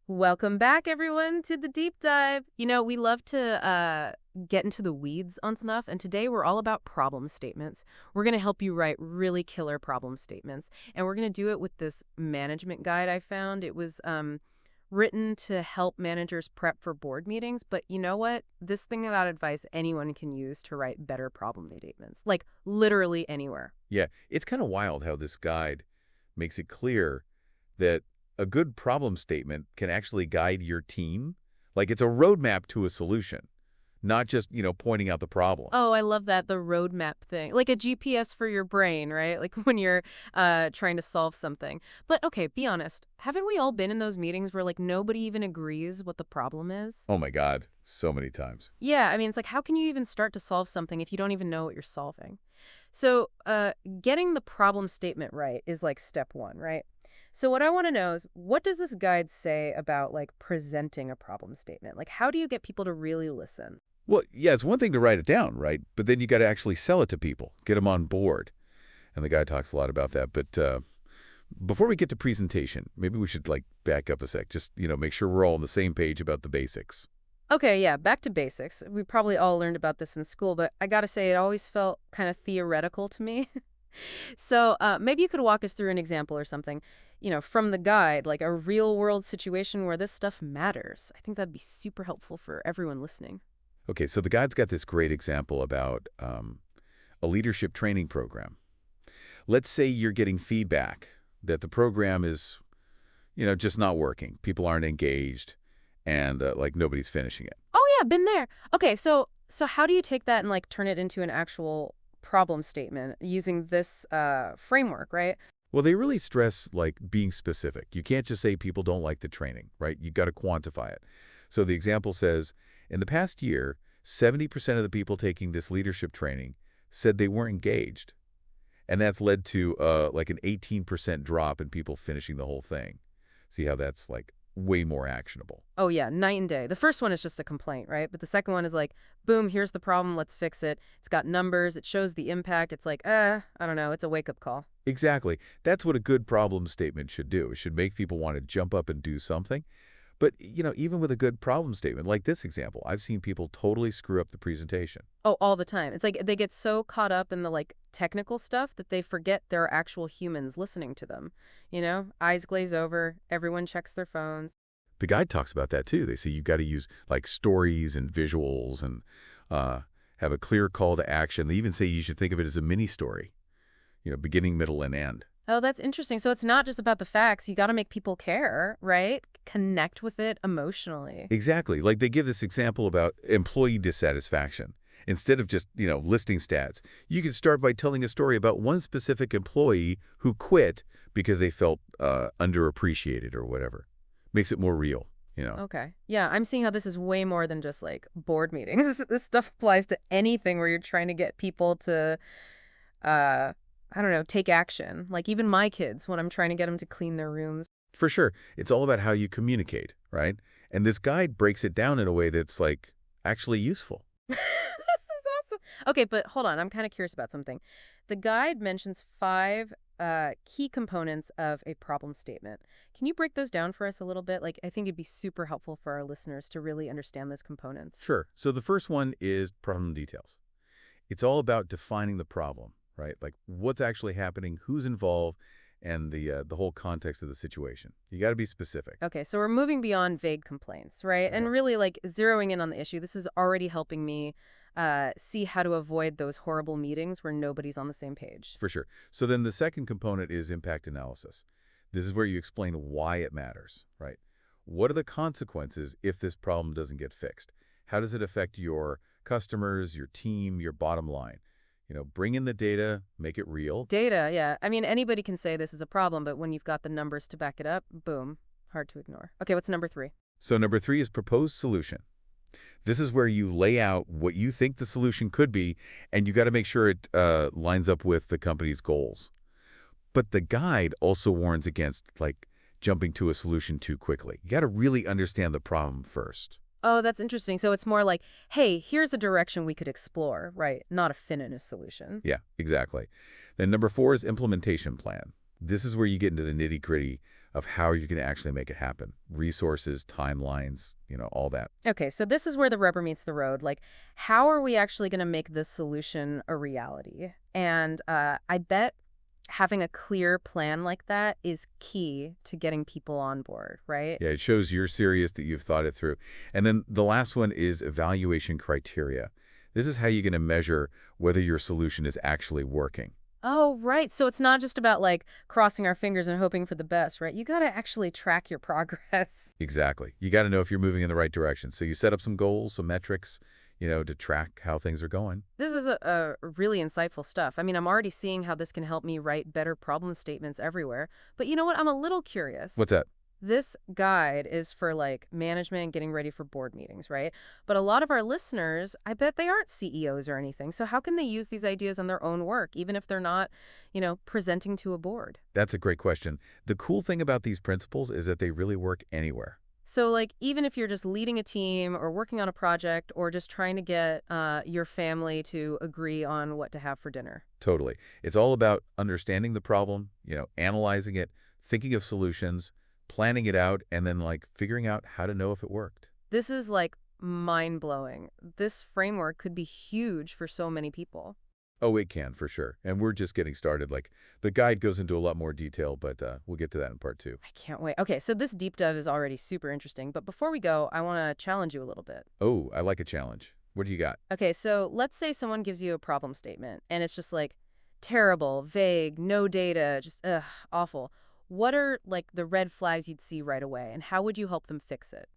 Welcome back, everyone, to the deep dive. We love to get into the weeds on stuff, and today we're all about problem statements. We're going to help you write really killer problem statements, and we're going to do it with this management guide I found. It was written to help managers prep for board meetings, but you know what? This thing about advice anyone can use to write better problem statements, like literally anywhere. Yeah, it's kind of wild how this guide makes it clear that a good problem statement can actually guide your team. Like it's a roadmap to a solution, not just, pointing out the problem. Oh, I love that, the roadmap thing. Like a GPS for your brain, right? Like when you're trying to solve something. But okay, be honest. Haven't we all been in those meetings where like nobody even agrees what the problem is? Oh my God, so many times. Yeah, I mean, it's like how can you even start to solve something if you don't even know what you're solving? So, getting the problem statement right is like step one, right? So what I want to know is what does this guide say about like presenting a problem statement? Like how do you get people to really listen? Well, yeah, it's one thing to write it down, right? But then you got to actually sell it to people, get them on board. And the guy talks a lot about that. But before we get to presentation, maybe we should like back up a sec. Just, make sure we're all on the same page about the basics. Okay, yeah, back to basics. We probably all learned about this in school, but I gotta say, it always felt kind of theoretical to me. So maybe you could walk us through an example or something, from the guide, like a real world situation where this stuff matters. I think that'd be super helpful for everyone listening. Okay, so the guide's got this great example about a leadership training program. Let's say you're getting feedback that the program is, just not working. People aren't engaged, and like nobody's finishing it. Oh yeah, been there. Okay, so how do you take that and like turn it into an actual problem statement using this framework, right? Well, they really stress like being specific. You can't just say people don't like the training, right? You got to quantify it. So the example says, in the past year, 70% of the people taking this leadership training said they weren't engaged. And that's led to like an 18% drop in people finishing the whole thing. See how that's like way more actionable. Oh yeah, night and day. The first one is just a complaint, right? But the second one is like, boom, here's the problem, let's fix it. It's got numbers, it shows the impact. It's like, I don't know, it's a wake-up call. Exactly. That's what a good problem statement should do. It should make people want to jump up and do something. But, even with a good problem statement, like this example, I've seen people totally screw up the presentation. Oh, all the time. It's like they get so caught up in the like technical stuff that they forget there are actual humans listening to them. Eyes glaze over, everyone checks their phones. The guide talks about that too. They say you've got to use like stories and visuals and have a clear call to action. They even say you should think of it as a mini story, beginning, middle, and end. Oh, that's interesting. So it's not just about the facts. You got to make people care, right? Connect with it emotionally. Exactly. Like they give this example about employee dissatisfaction. Instead of just, listing stats, you could start by telling a story about one specific employee who quit because they felt underappreciated or whatever. Makes it more real. Okay. Yeah, I'm seeing how this is way more than just like board meetings. This stuff applies to anything where you're trying to get people to, uh, I don't know, take action. Like even my kids, when I'm trying to get them to clean their rooms. For sure. It's all about how you communicate, right? And this guide breaks it down in a way that's like actually useful. This is awesome. Okay, but hold on. I'm kind of curious about something. The guide mentions five key components of a problem statement. Can you break those down for us a little bit? Like, I think it'd be super helpful for our listeners to really understand those components. Sure. So the first one is problem details. It's all about defining the problem, right? Like what's actually happening, who's involved, and the whole context of the situation. You got to be specific. Okay, so we're moving beyond vague complaints, right? Yeah, And really, like, zeroing in on the issue. This is already helping me see how to avoid those horrible meetings where nobody's on the same page. for sure. So then the second component is impact analysis. This is where you explain why it matters, right? What are the consequences if this problem doesn't get fixed? How does it affect your customers, your team, your bottom line? Bring in the data, make it real. Data, yeah. I mean, anybody can say this is a problem, but when you've got the numbers to back it up, boom, hard to ignore. Okay, what's number three? So number three is proposed solution. This is where you lay out what you think the solution could be, and you got to make sure it lines up with the company's goals. But the guide also warns against, like, jumping to a solution too quickly. You got to really understand the problem first. Oh, that's interesting. So it's more like, hey, here's a direction we could explore, right? Not a definitive solution. Yeah, exactly. Then number four is implementation plan. This is where you get into the nitty-gritty of how you're going to actually make it happen. Resources, timelines, all that. Okay, so this is where the rubber meets the road. Like, how are we actually going to make this solution a reality? And I bet having a clear plan like that is key to getting people on board, right? Yeah, it shows you're serious, that you've thought it through. And then the last one is evaluation criteria. This is how you're going to measure whether your solution is actually working. Oh, right. So it's not just about like crossing our fingers and hoping for the best, right? You got to actually track your progress. Exactly. You got to know if you're moving in the right direction. So you set up some goals, some metrics, to track how things are going. This is a really insightful stuff. I mean, I'm already seeing how this can help me write better problem statements everywhere. But you know what? I'm a little curious. What's that? This guide is for like management and getting ready for board meetings, right? But a lot of our listeners, I bet they aren't CEOs or anything. So how can they use these ideas in their own work, even if they're not, presenting to a board? That's a great question. The cool thing about these principles is that they really work anywhere. So like even if you're just leading a team or working on a project or just trying to get your family to agree on what to have for dinner. Totally. It's all about understanding the problem, analyzing it, thinking of solutions, planning it out, and then like figuring out how to know if it worked. This is like mind-blowing. This framework could be huge for so many people. Oh, it can, for sure. And we're just getting started. Like, the guide goes into a lot more detail, but we'll get to that in part 2. I can't wait. Okay, so this deep dive is already super interesting, but before we go, I want to challenge you a little bit. Oh, I like a challenge. What do you got? Okay, so let's say someone gives you a problem statement and it's just like terrible, vague, no data, just awful. What are like the red flags you'd see right away and how would you help them fix it?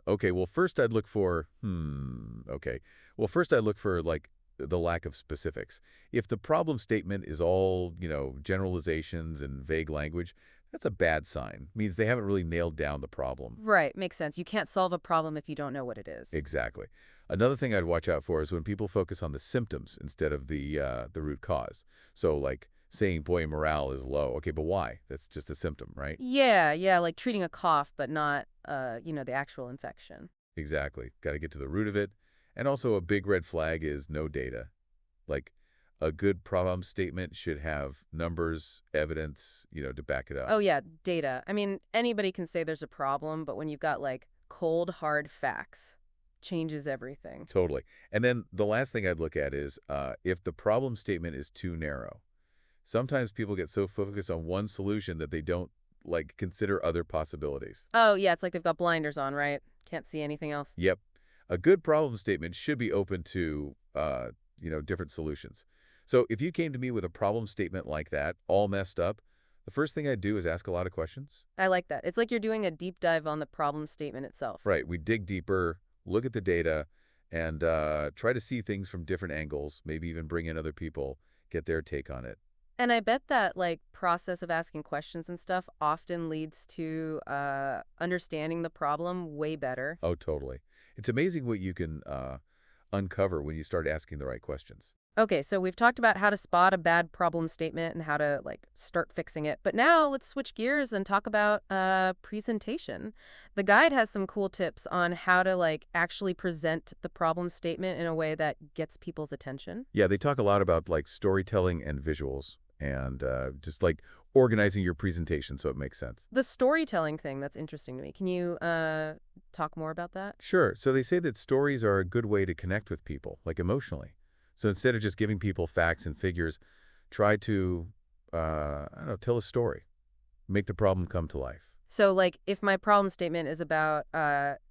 Okay, well, first I'd look for, okay. Well, first I'd look for, like, the lack of specifics. If the problem statement is all, generalizations and vague language, that's a bad sign. Means they haven't really nailed down the problem. Right, makes sense. You can't solve a problem if you don't know what it is. Exactly. Another thing I'd watch out for is when people focus on the symptoms instead of the root cause. So, like, saying, boy, morale is low. Okay, but why? That's just a symptom, right? Yeah, like treating a cough but not the actual infection. Exactly. Got to get to the root of it. And also a big red flag is no data. Like, a good problem statement should have numbers, evidence, to back it up. Oh yeah, data. I mean, anybody can say there's a problem, but when you've got like cold, hard facts, changes everything. Totally. And then the last thing I'd look at is if the problem statement is too narrow. Sometimes people get so focused on one solution that they don't, like, consider other possibilities. Oh yeah, it's like they've got blinders on, right? Can't see anything else. Yep. A good problem statement should be open to, different solutions. So if you came to me with a problem statement like that, all messed up, the first thing I'd do is ask a lot of questions. I like that. It's like you're doing a deep dive on the problem statement itself. Right. We dig deeper, look at the data, and try to see things from different angles, maybe even bring in other people, get their take on it. And I bet that like process of asking questions and stuff often leads to understanding the problem way better. Oh, totally. It's amazing what you can uncover when you start asking the right questions. Okay, so we've talked about how to spot a bad problem statement and how to like start fixing it. But now let's switch gears and talk about presentation. The guide has some cool tips on how to like actually present the problem statement in a way that gets people's attention. Yeah, they talk a lot about, like, storytelling and visuals and just, like, organizing your presentation so it makes sense. The storytelling thing, that's interesting to me. Can you talk more about that? Sure. So they say that stories are a good way to connect with people, like, emotionally. So instead of just giving people facts and figures, try to, I don't know, tell a story. Make the problem come to life. So, like, if my problem statement is about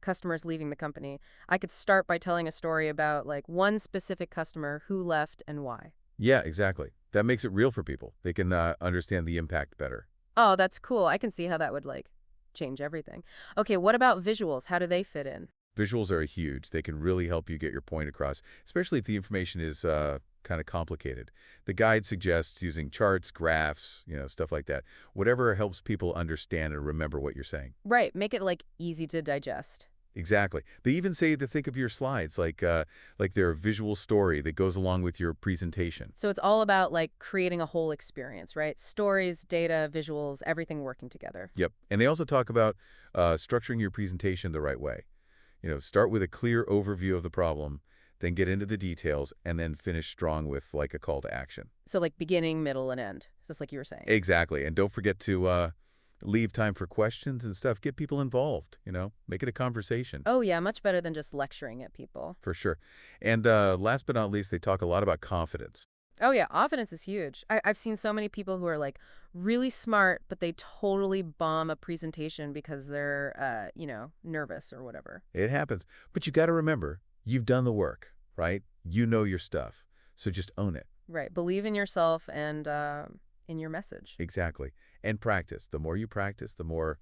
customers leaving the company, I could start by telling a story about, like, one specific customer who left and why. Yeah, exactly. That makes it real for people. They can understand the impact better. Oh, that's cool. I can see how that would, like, change everything. Okay, what about visuals? How do they fit in? Visuals are huge. They can really help you get your point across, especially if the information is kind of complicated. The guide suggests using charts, graphs, stuff like that. Whatever helps people understand and remember what you're saying. Right, make it, like, easy to digest. Exactly. They even say to think of your slides like they're a visual story that goes along with your presentation. So it's all about, like, creating a whole experience, right? Stories, data, visuals, everything working together. Yep. And they also talk about structuring your presentation the right way. Start with a clear overview of the problem, then get into the details, and then finish strong with, like, a call to action. So, like, beginning, middle, and end, just like you were saying. Exactly. And don't forget to Leave time for questions and stuff. Get people involved, make it a conversation. Oh, yeah, much better than just lecturing at people. For sure. And last but not least, they talk a lot about confidence. Oh, yeah, confidence is huge. I've seen so many people who are like really smart, but they totally bomb a presentation because they're, nervous or whatever. It happens. But you got to remember, you've done the work, right? You know your stuff. So just own it. Right. Believe in yourself and in your message. Exactly. And practice. The more you practice, the more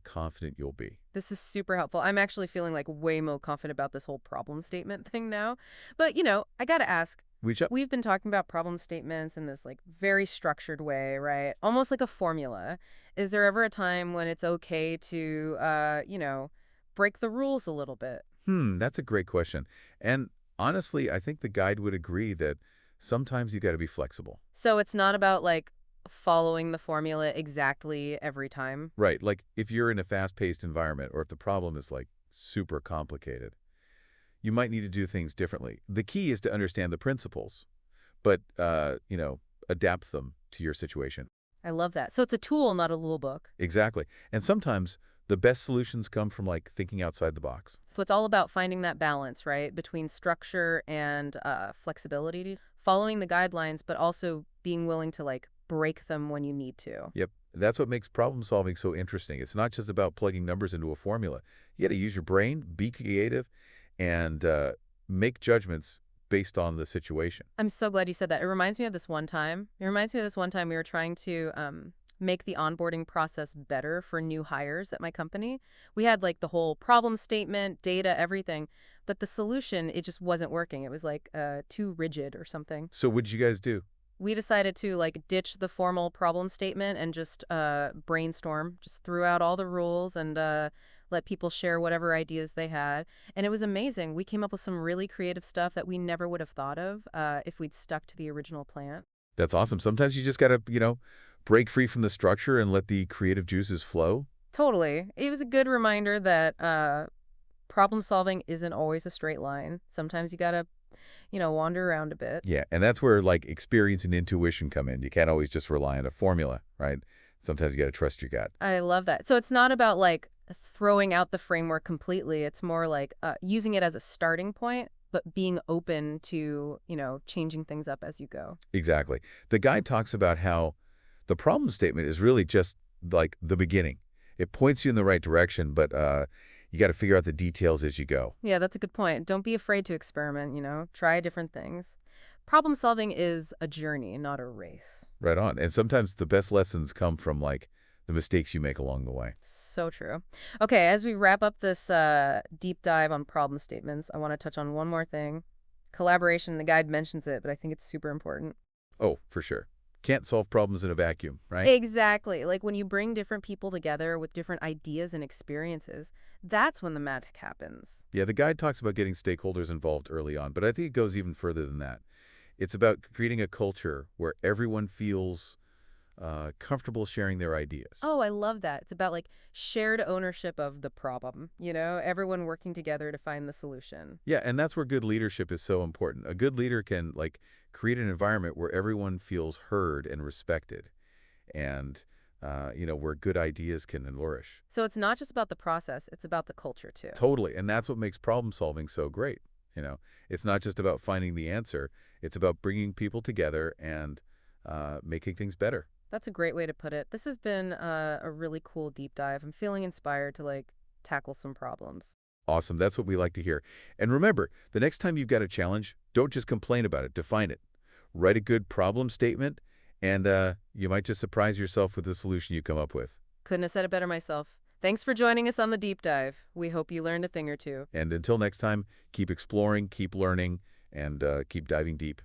confident you'll be. This is super helpful. I'm actually feeling like way more confident about this whole problem statement thing now. But, I got to ask, we've been talking about problem statements in this like very structured way, right? Almost like a formula. Is there ever a time when it's okay to, break the rules a little bit? That's a great question. And honestly, I think the guide would agree that sometimes you got to be flexible. So it's not about like following the formula exactly every time. Right. Like if you're in a fast-paced environment or if the problem is like super complicated, you might need to do things differently. The key is to understand the principles, but, adapt them to your situation. I love that. So it's a tool, not a rule book. Exactly. And sometimes the best solutions come from like thinking outside the box. So it's all about finding that balance, right, between structure and flexibility, following the guidelines, but also being willing to like break them when you need to. Yep. That's what makes problem solving so interesting. It's not just about plugging numbers into a formula. You got to use your brain, be creative, and make judgments based on the situation. I'm so glad you said that. It reminds me of this one time. We were trying to make the onboarding process better for new hires at my company. We had like the whole problem statement, data, everything, but the solution, it just wasn't working. It was like too rigid or something. So what did you guys do? We decided to like ditch the formal problem statement and just brainstorm, just threw out all the rules and let people share whatever ideas they had. And it was amazing. We came up with some really creative stuff that we never would have thought of if we'd stuck to the original plan. That's awesome. Sometimes you just got to, break free from the structure and let the creative juices flow. Totally. It was a good reminder that problem solving isn't always a straight line. Sometimes you gotta, wander around a bit. Yeah, and that's where like experience and intuition come in. You can't always just rely on a formula, right? Sometimes you got to trust your gut. I love that. So it's not about like throwing out the framework completely. It's more like using it as a starting point, but being open to, changing things up as you go. Exactly. The guide talks about how the problem statement is really just like the beginning. It points you in the right direction, but you got to figure out the details as you go. Yeah, that's a good point. Don't be afraid to experiment, try different things. Problem solving is a journey, not a race. Right on. And sometimes the best lessons come from like the mistakes you make along the way. So true. Okay, as we wrap up this deep dive on problem statements, I want to touch on one more thing. Collaboration, the guide mentions it, but I think it's super important. Oh, for sure. Can't solve problems in a vacuum, right? Exactly. Like when you bring different people together with different ideas and experiences, that's when the magic happens. Yeah, the guide talks about getting stakeholders involved early on, but I think it goes even further than that. It's about creating a culture where everyone feels comfortable sharing their ideas. Oh, I love that. It's about like shared ownership of the problem, everyone working together to find the solution. Yeah, and that's where good leadership is so important. A good leader can like create an environment where everyone feels heard and respected and, where good ideas can flourish. So it's not just about the process, it's about the culture too. Totally. And that's what makes problem solving so great. It's not just about finding the answer. It's about bringing people together and making things better. That's a great way to put it. This has been a really cool deep dive. I'm feeling inspired to like tackle some problems. Awesome. That's what we like to hear. And remember, the next time you've got a challenge, don't just complain about it. Define it. Write a good problem statement, and you might just surprise yourself with the solution you come up with. Couldn't have said it better myself. Thanks for joining us on the deep dive. We hope you learned a thing or two. And until next time, keep exploring, keep learning, and keep diving deep.